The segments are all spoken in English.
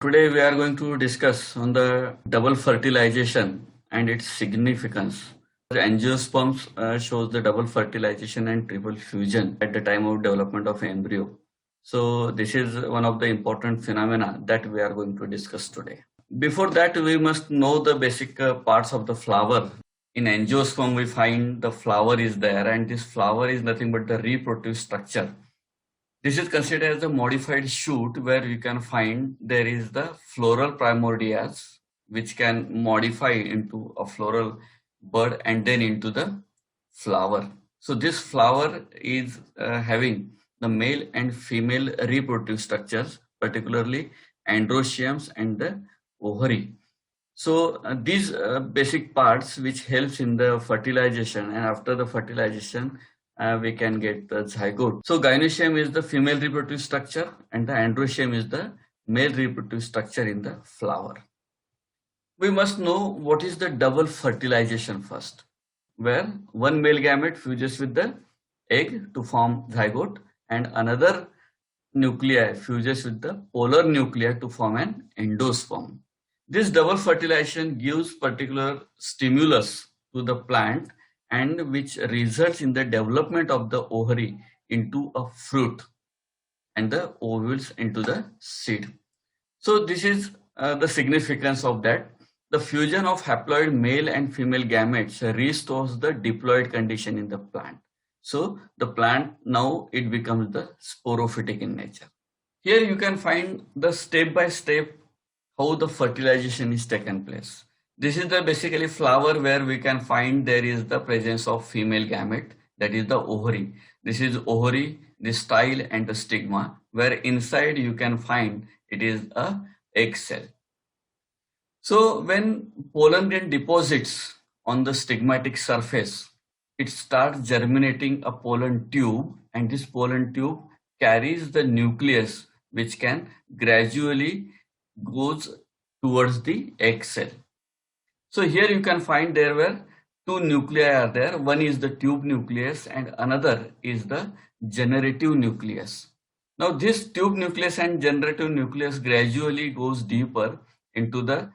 Today we are going to discuss on the double fertilization and its significance. The angiosperms shows the double fertilization and triple fusion at the time of development of embryo. So this is one of the important phenomena that we are going to discuss today. Before that, we must know the basic parts of the flower. In angiosperm, we find the flower is there, and this flower is nothing but the reproductive structure. This is considered as a modified shoot where you can find there is the floral primordias which can modify into a floral bud and then into the flower. So this flower is having the male and female reproductive structures, particularly androeciums and the ovary. So these basic parts which helps in the fertilization, and after the fertilization we can get the zygote. So gynoecium is the female reproductive structure and the androecium is the male reproductive structure in the flower. We must know what is the double fertilization first, where one male gamete fuses with the egg to form zygote and another nuclei fuses with the polar nuclei to form an endosperm. This double fertilization gives particular stimulus to the plant and which results in the development of the ovary into a fruit and the ovules into the seed. So this is the significance of that. The fusion of haploid male and female gametes restores the diploid condition in the plant. So the plant now it becomes the sporophytic in nature. Here you can find the step-by-step how the fertilization is taken place. This is the basically flower where we can find there is the presence of female gamete, that is the ovary. This is ovary, the style and the stigma, where inside you can find it is a egg cell. So when pollen then deposits on the stigmatic surface, it starts germinating a pollen tube, and this pollen tube carries the nucleus which can gradually goes towards the egg cell. So here you can find there were two nuclei are there. One is the tube nucleus and another is the generative nucleus. Now this tube nucleus and generative nucleus gradually goes deeper into the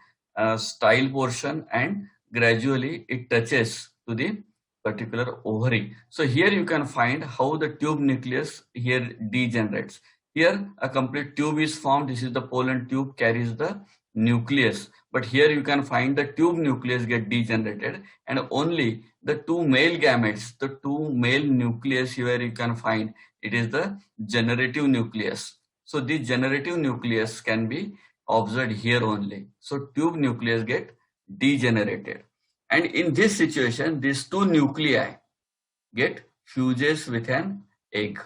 style portion and gradually it touches to the particular ovary. So here you can find how the tube nucleus here degenerates. Here a complete tube is formed. This is the pollen tube carries the nucleus. But here you can find the tube nucleus get degenerated and only the two male gametes, the two male nucleus here you can find it is the generative nucleus. So the generative nucleus can be observed here only. So tube nucleus get degenerated. And in this situation, these two nuclei get fuses with an egg.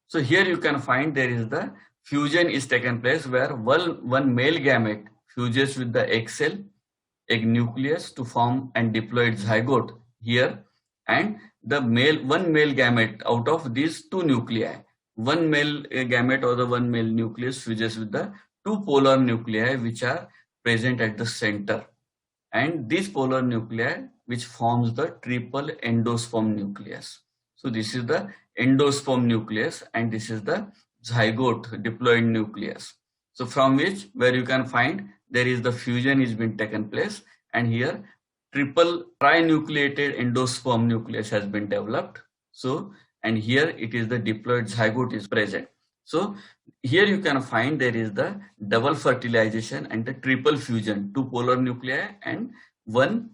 So here you can find there is the fusion is taken place where one male gamete fuses with the egg cell, egg nucleus to form and diploid zygote here, and the one male gamete out of these two nuclei, one male gamete or the one male nucleus fuses with the two polar nuclei which are present at the center, and these polar nuclei which forms the triple endosperm nucleus. So this is the endosperm nucleus and this is the zygote diploid nucleus. So from which where you can find there is the fusion is been taken place, and here triple trinucleated endosperm nucleus has been developed. So and here it is the diploid zygote is present. So here you can find there is the double fertilization and the triple fusion, two polar nuclei and one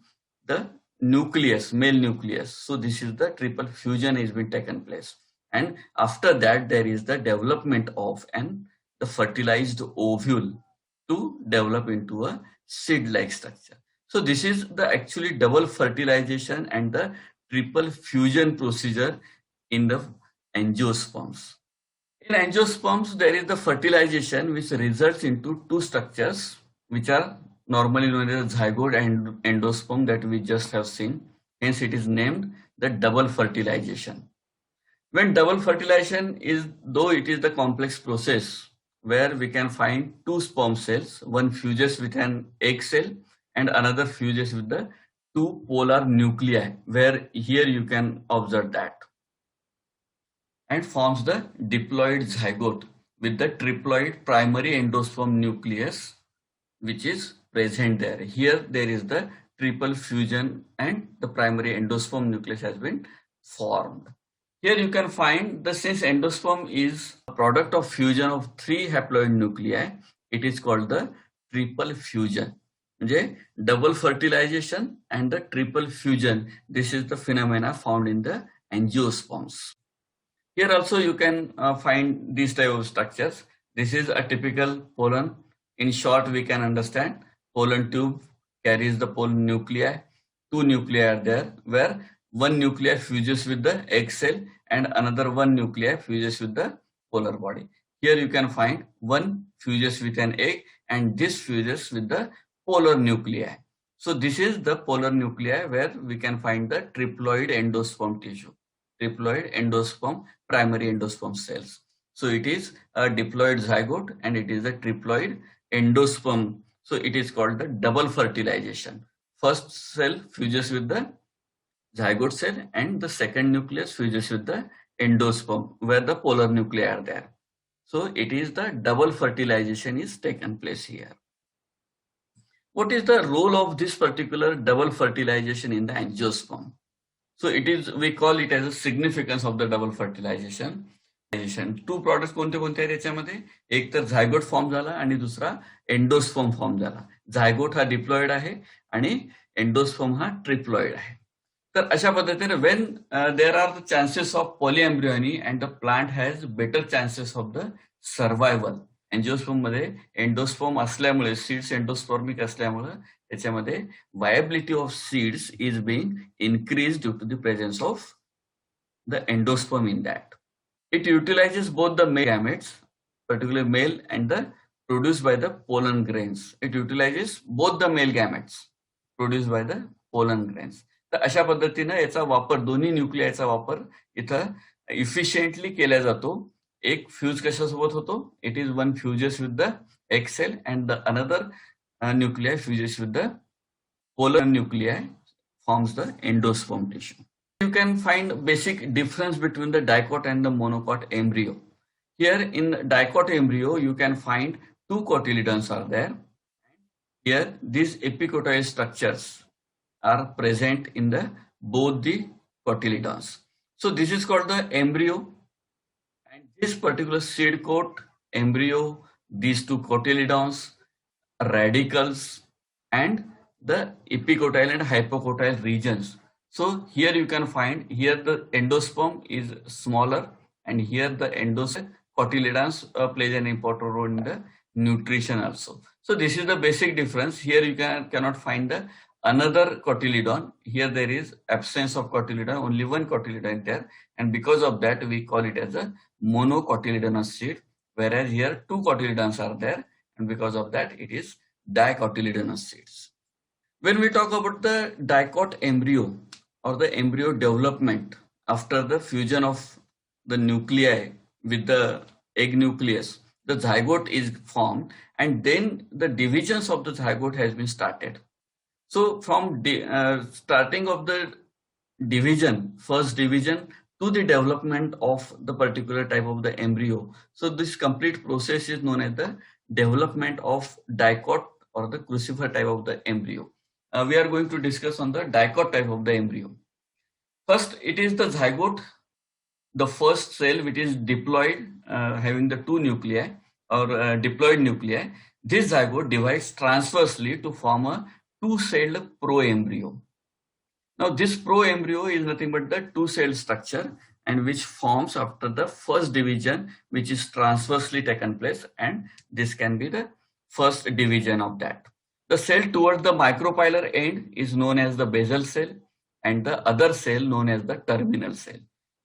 the nucleus, male nucleus. So this is the triple fusion has been taken place, and after that there is the development of the fertilized ovule to develop into a seed-like structure. So this is the actually double fertilization and the triple fusion procedure in the angiosperms. In angiosperms, there is the fertilization which results into two structures which are normally known as zygote and endosperm that we just have seen. Hence it is named the double fertilization. When double fertilization is, though it is the complex process where we can find two sperm cells, one fuses with an egg cell and another fuses with the two polar nuclei, where here you can observe that, and forms the diploid zygote with the triploid primary endosperm nucleus which is present there. Here there is the triple fusion and the primary endosperm nucleus has been formed. Here you can find the since endosperm is a product of fusion of three haploid nuclei, it is called the triple fusion. म्हणजे double fertilization and the triple fusion. This is the phenomena found in the angiosperms. Here also you can find these type of structures. This is a typical pollen. In short, we can understand pollen tube carries the pollen nuclei. Two nuclei are there where one nuclei fuses with the egg cell and another one nuclei fuses with the polar body. Here you can find one fuses with an egg and this fuses with the polar nuclei. So this is the polar nuclei where we can find the triploid endosperm tissue. Triploid endosperm, primary endosperm cells. So it is a diploid zygote and it is a triploid endosperm. So it is called the double fertilization. First cell fuses with the zygote cell and the second nucleus fuses with the endosperm where the polar nuclei are there. So it is the double fertilization is taken place here. What is the role of this particular double fertilization in the angiosperm? So it is, we call it as a significance of the double fertilization. Two product कोणते कोणते आहेत याच्यामध्ये? एक तर zygote form झाला आणि दुसरा endosperm form झाला. झायगोट हा डिप्लॉइड आहे आणि एंडोस्पर्म हा ट्रिप्लॉइड आहे. तर अशा पद्धतीने when there are the chances of polyembryony and the plant has better chances of the survival. Angiosperm मध्ये एंडोस्पर्म असल्यामुळे, सीड्स एंडोस्पर्मिक असल्यामुळे त्याच्यामध्ये viability of seeds is being increase due to the presence of the endosperm in that. It utilizes both the male gametes, particularly male, and the produced by the pollen grains. It utilizes both the male gametes produced by the pollen grains. तर अशा पद्धतीने याचा वापर, दोन्ही न्यूक्लियाचा वापर इथं efficiently केला जातो. एक फ्यूज कशासोबत होतो? It is one fuses with the egg cell and the another nuclei fuses with the polar nuclei, forms the endosperm tissue. You can find basic difference between the dicot and the monocot embryo. Here in dicot embryo, you can find two cotyledons are there. Here, these epicotyle structures are present in the both the cotyledons. So this is called the embryo, and this particular seed coat, embryo, these two cotyledons, radicals, and the epicotyle and hypocotyle regions. So here you can find, here the endosperm is smaller and here the cotyledons plays an important role in the nutrition also. So this is the basic difference. Here you cannot find the another cotyledon. Here there is absence of cotyledon, only one cotyledon there, and because of that we call it as a monocotyledonous seed, whereas here two cotyledons are there and because of that it is dicotyledonous seeds. When we talk about the dicot embryo or the embryo development after the fusion of the nuclei with the egg nucleus, the zygote is formed and then the divisions of the zygote has been started. So from starting of the division, first division to the development of the particular type of the embryo, so this complete process is known as the development of dicot or the crucifer type of the embryo. We are going to discuss on the dicot type of the embryo. First, it is the zygote, the first cell which is diploid, having the two nuclei or diploid nuclei. This zygote divides transversely to form a two-celled proembryo. Now, this proembryo is nothing but the two-celled structure and which forms after the first division, which is transversely taken place, and this can be the first division of that. The cell towards the micropylar end is known as the basal cell and the other cell known as the terminal cell.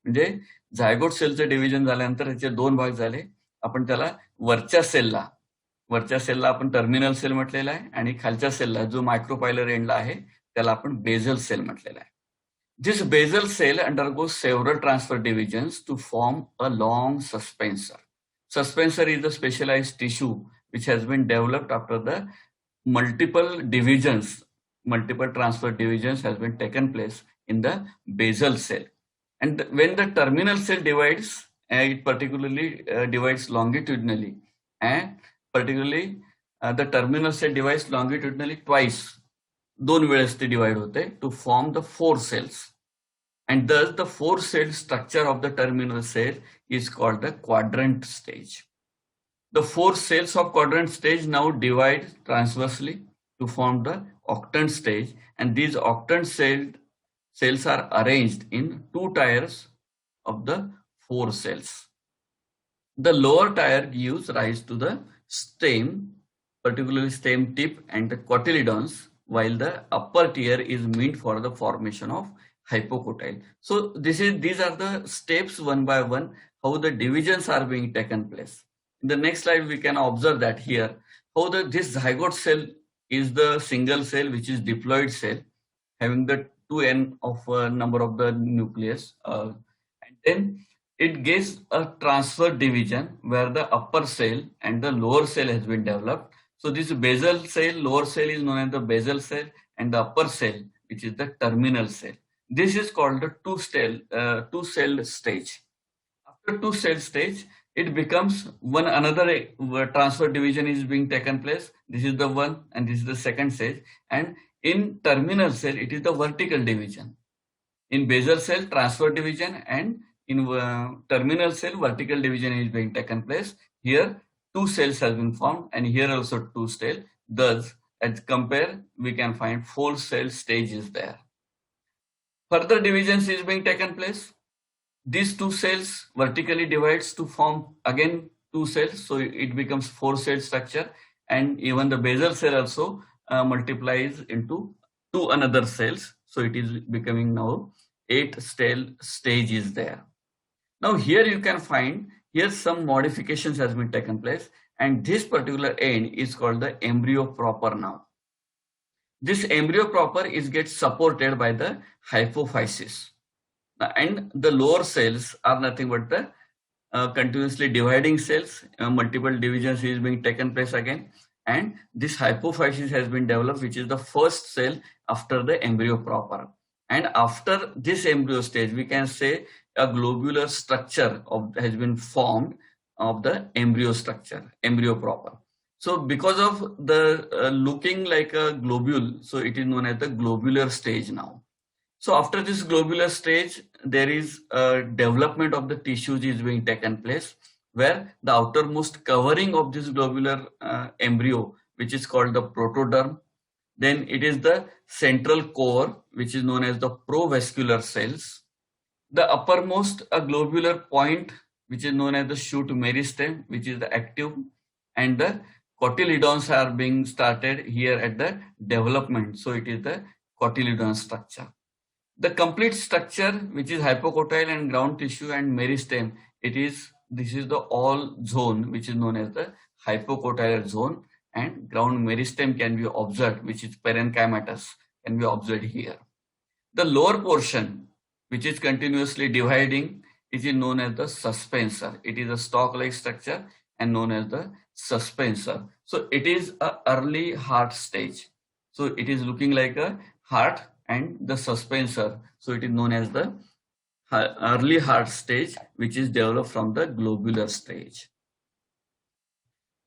म्हणजे zygote सेलचं division झाल्यानंतर त्याचे दोन भाग झाले. आपण त्याला वरच्या सेलला आपण टर्मिनल सेल म्हटलेला आहे आणि खालच्या सेलला जो मायक्रोपायलर एंडला आहे त्याला आपण बेझल सेल म्हटलेला आहे. This basal cell undergoes several transfer divisions to form a long suspensor. Suspensor is the specialized tissue which has been developed after the multiple transfer divisions has been taken place in the basal cell. And when the terminal cell divides, it particularly divides longitudinally and particularly the terminal cell divides longitudinally twice. 2 वेळेस ते divide होते to form the 4 cells. And thus the 4-cell structure of the terminal cell is called the quadrant stage. The 4 cells of quadrant stage now divide transversely to form the octant stage, and these octant cells are arranged in 2 tiers of the 4 cells. The lower tier gives rise to the stem, particularly stem tip and the cotyledons, while the upper tier is meant for the formation of hypocotyle. So these are the steps one by one how the divisions are being taken place. In the next slide we can observe that here how this zygote cell is the single cell which is diploid cell having the 2n of number of the nucleus, and then it gives a transfer division where the upper cell and the lower cell has been developed. So this basal cell, lower cell is known as the basal cell, and the upper cell which is the terminal cell. This is called the two-cell stage. After two-cell stage, it becomes one another transfer division is being taken place. This is the one and this is the second stage. And in terminal cell, it is the vertical division. In basal cell, transfer division, and in terminal cell, vertical division is being taken place. Here, 2 cells have been formed, and here also 2 cells. Thus, as compare, we can find 4-cell stage is there. Further divisions is being taken place. These 2 cells vertically divides to form again 2 cells, so it becomes 4-cell structure, and even the basal cell also multiplies into 2 another cells, so it is becoming now 8-cell stage is there. Now here you can find here some modifications has been taken place, and this particular end is called the embryo proper now. This embryo proper is get supported by the hypophysis, and the lower cells are nothing but the continuously dividing cells. Multiple divisions is being taken place again, and this hypophysis has been developed, which is the first cell after the embryo proper. And after this embryo stage, we can say a globular structure has been formed of the embryo structure, embryo proper. So because of the looking like a globule, so it is known as the globular stage now. So after this globular stage, there is a development of the tissues is being taken place, where the outermost covering of this globular embryo, which is called the protoderm. Then it is the central core, which is known as the provascular cells. The uppermost globular point, which is known as the shoot meristem, which is the active, and the cotyledons are being started here at the development. So it is the cotyledon structure. The complete structure, which is hypocotyle and ground tissue and meristem, this is the all zone, which is known as the hypocotylar zone, and ground meristem can be observed, which is parenchymatous, can be observed here. The lower portion, which is continuously dividing, is known as the suspensor. It is a stalk-like structure and known as the suspensor. So it is a early heart stage. So it is looking like a heart and the suspensor. So it is known as the early heart stage, which is developed from the globular stage.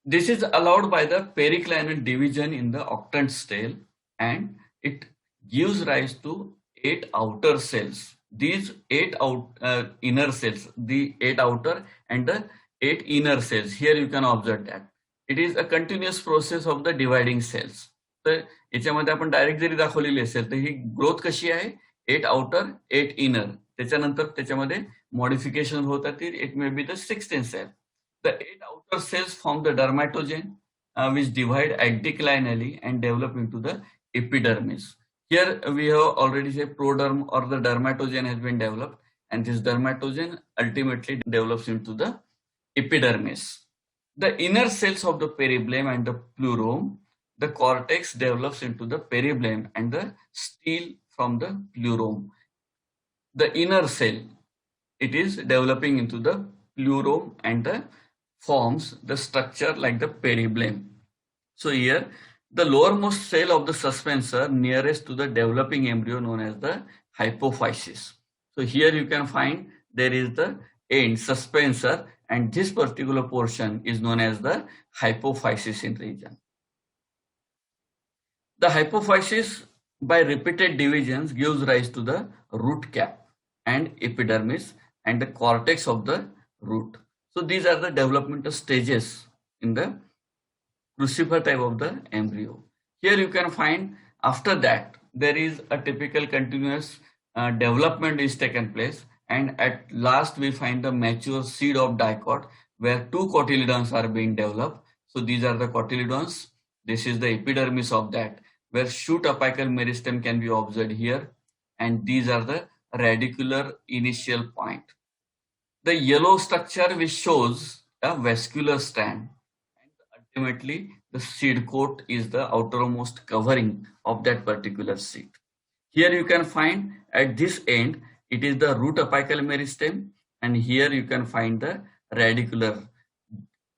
This is allowed by the periclinal division in the octant cell, and it gives rise to 8 outer cells. These 8 inner cells, the 8 outer and the 8 inner cells. Here you can observe that it is a continuous process of the dividing cells. तर याच्यामध्ये आपण direct जरी दाखवलेली असेल तर ही growth कशी आहे, 8 outer 8 inner, त्याच्यानंतर त्याच्यामध्ये मॉडिफिकेशन होतात, it may be the 16 cell. The 8 outer cells form the dermatogen, which divide anticlinally and develop into the epidermis. Here we have already said proderm or the dermatogen has been developed, and this dermatogen ultimately develops into the epidermis. The inner cells of the periblem and the pleurome, the cortex develops into the periblem and the stele from the pleurome. The inner cell, it is developing into the pleurome and the forms the structure like the periblem. So here the lowermost cell of the suspensor nearest to the developing embryo known as the hypophysis. So here you can find there is the end suspensor, and this particular portion is known as the hypophysis in region. The hypophysis by repeated divisions gives rise to the root cap and epidermis and the cortex of the root. So these are the developmental stages in the crucifer type of the embryo. Here you can find after that there is a typical continuous development is taken place, and at last we find the mature seed of dicot where two cotyledons are being developed. So these are the cotyledons. This is the epidermis of that, where shoot apical meristem can be observed here, and these are the radicular initial point. The yellow structure which shows a vascular strand, and ultimately the seed coat is the outermost covering of that particular seed. Here you can find at this end it is the root apical meristem, and here you can find the radicular.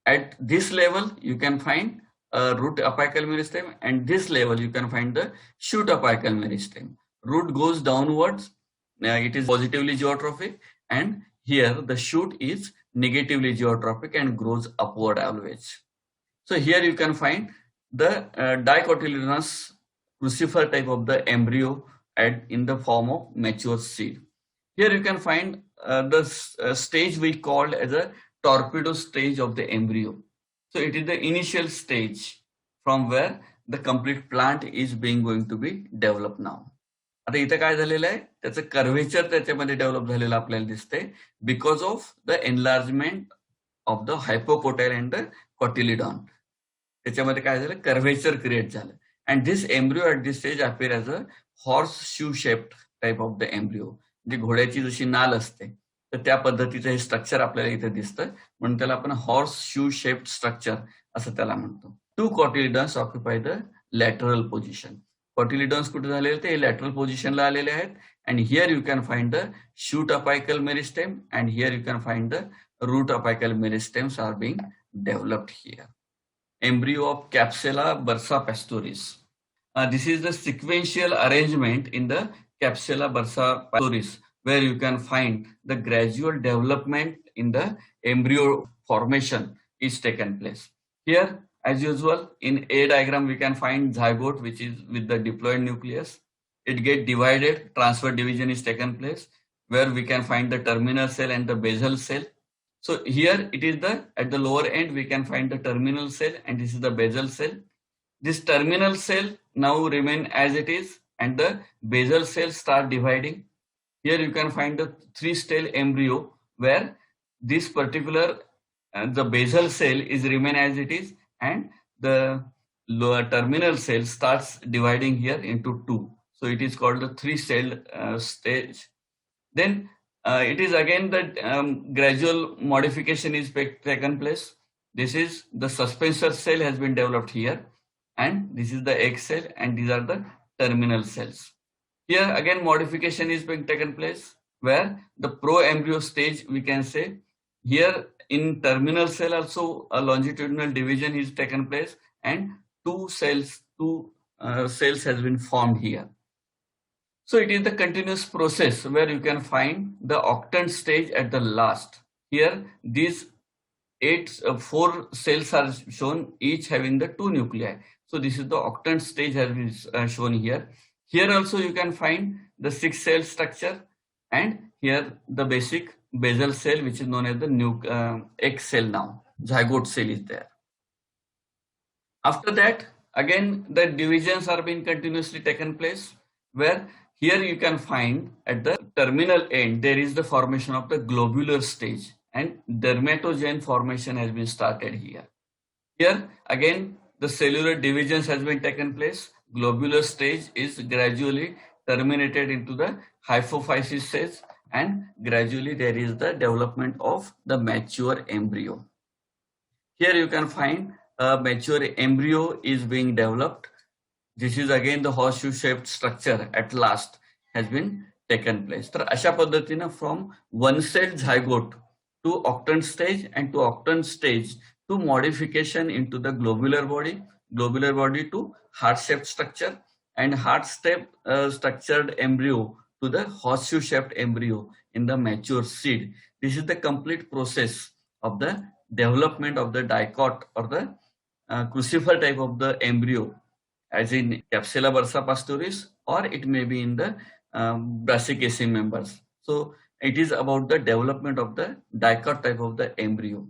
At this level you can find root apical meristem, and this level you can find the shoot apical meristem. Root goes downwards, it is positively geotrophic, and here the shoot is negatively geotrophic and grows upward always. So here you can find the dicotyledonous crucifer type of the embryo in the form of mature seed. Here you can find the stage we called as a torpedo stage of the embryo. So it is the initial stage from where the complete plant is going to be developed now. आता इथं काय झालेलं आहे, त्याचं curvature त्याच्यामध्ये develop झालेलं आपल्याला दिसते because of the enlargement of the hypocotyl and the cotyledon. त्याच्यामध्ये काय झालं, कर्व्हेचर क्रिएट झालं, and this embryo at this stage appear as a horse shoe shaped type of the embryo. म्हणजे घोड्याची जशी नाल असते तर त्या पद्धतीचं हे स्ट्रक्चर आपल्याला इथे दिसतं, म्हणून त्याला आपण हॉर्स शू शेप्ड स्ट्रक्चर असं त्याला म्हणतो. Two cotyledons occupy the lateral position. Cotyledons कुठे झालेले ते लॅटरल पोझिशनला आलेले आहेत, and here you can find the shoot apical meristem, and here you can find the root apical meristems are being developed here. Embryo of Capsella bursa pastoris. This is the sequential arrangement in the Capsella bursa pastoris, where you can find the gradual development in the embryo formation is taken place. Here, as usual, in A diagram we can find zygote, which is with the diploid nucleus. It get divided, transfer division is taken place, where we can find the terminal cell and the basal cell. So here it is at the lower end we can find the terminal cell, and this is the basal cell. This terminal cell now remain as it is, and the basal cell start dividing. Here you can find the 3-cell embryo where this particular the basal cell is remain as it is, and the lower terminal cell starts dividing here into 2. So it is called the 3-cell stage. Then it is again that gradual modification is taken place. This is the suspensor cell has been developed here, and this is the egg cell, and these are the terminal cells. Here again modification is being taken place, where the pro-embryo stage we can say. Here in terminal cell also a longitudinal division is taken place, and two cells has been formed here. So it is the continuous process where you can find the octant stage at the last. Here these 4 cells are shown, each having the 2 nuclei. So this is the octant stage has been shown here. Here also you can find the 6-cell structure, and here the basic basal cell, which is known as the egg cell now. Zygote cell is there. After that again the divisions are being continuously taken place, where here you can find at the terminal end there is the formation of the globular stage, and dermatogen formation has been started here. Here again the cellular divisions has been taken place. Globular stage is gradually terminated into the hypophysis stage, and gradually there is the development of the mature embryo. Here you can find a mature embryo is being developed. This is again the horseshoe shaped structure at last has been taken place. तर अशा पद्धतीनं from 1-cell zygote to octant stage, and to octant stage to modification into the globular body to heart shaped structure, and heart shaped structured embryo to the horseshoe shaped embryo in the mature seed. This is the complete process of the development of the dicot or the crucifer type of the embryo as in Capsula bursa pastoris, or it may be in the Brassicaceae members. So it is about the development of the dicot type of the embryo.